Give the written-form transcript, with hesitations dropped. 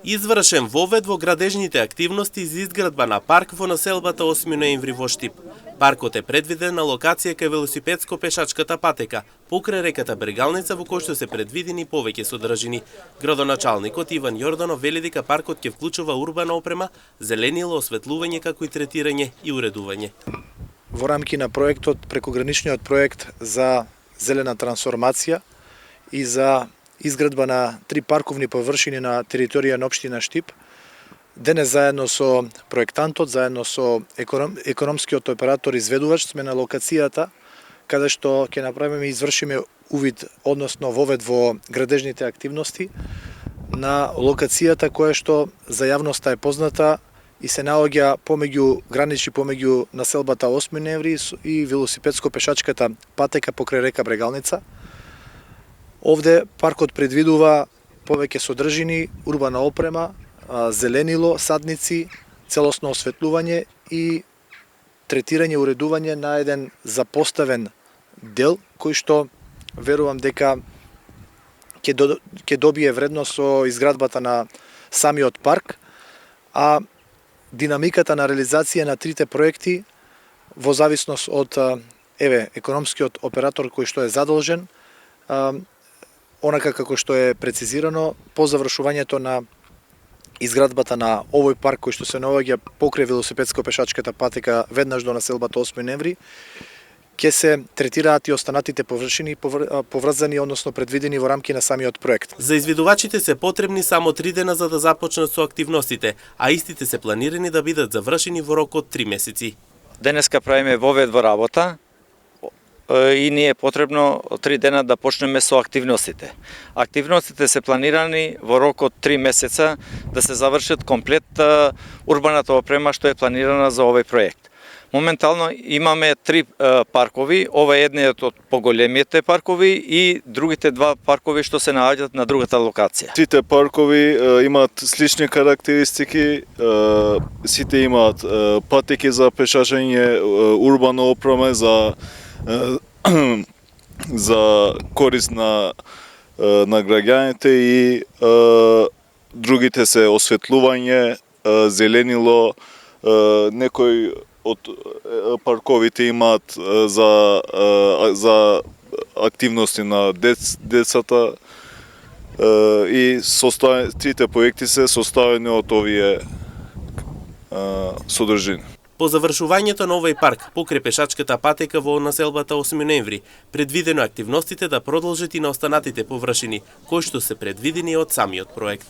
Извршен вовед во градежните активности за изградба на парк во населбата 8 ноември во Штип. Паркот е предвиден на локација кај велосипедско-пешачката патека, покрај реката Брегалница, во кој што се предвидени повеќе содржини. Градоначалникот Иван Јорданов вели дека паркот ќе вклучува урбана опрема, зеленило, осветлување како и третирање и уредување. Во рамки на проектот, прекограничниот проект за зелена трансформација и за изградба на 3 парковни површини на територија на општина Штип, денес заедно со проектантот, заедно со економскиот оператор изведувач сме на локацијата каде што ќе направиме и извршиме увид, односно вовед во градежните активности на локацијата која што за јавноста е позната и се наоѓа граничи помеѓу населбата 8 ноември и велосипедско-пешачката патека покрај река Брегалница. Овде паркот предвидува повеќе содржини, урбана опрема, зеленило, садници, целосно осветлување и третирање, уредување на еден запоставен дел кој што верувам дека ќе добие вредност со изградбата на самиот парк, а динамиката на реализација на трите проекти во зависност од економскиот оператор кој што е задолжен, онака како што е прецизирано по завршувањето на изградбата на овој парк кој што се наоѓа покрај велосипедско-пешачката патека веднаш до населбата 8 ноември, ќе се третираат и останатите површини поврзани, односно предвидени во рамки на самиот проект. За извидувачите се потребни само 3 дена за да започнат со активностите, а истите се планирани да бидат завршени во рок од 3 месеци. Денеска правиме вовед во работа и ни е потребно 3 дена да почнеме со активностите. Активностите се планирани во рок од 3 месеца да се завршат комплет урбаната опрема што е планирана за овој проект. Моментално имаме 3 паркови, ова е едниот од поголемите паркови и другите 2 паркови што се наоѓаат на другата локација. Сите паркови имаат слични карактеристики, сите имаат патеки за пешачење, урбана опрема за корист на граѓаните и другите се осветлување, зеленило, некои од парковите имаат за активности на децата и трите проекти се составени од овие содржини. По завршувањето на овој парк, покрај пешачката патека во населбата 8 ноември, предвидено активностите да продолжат и на останатите површини, кои што се предвидени од самиот проект.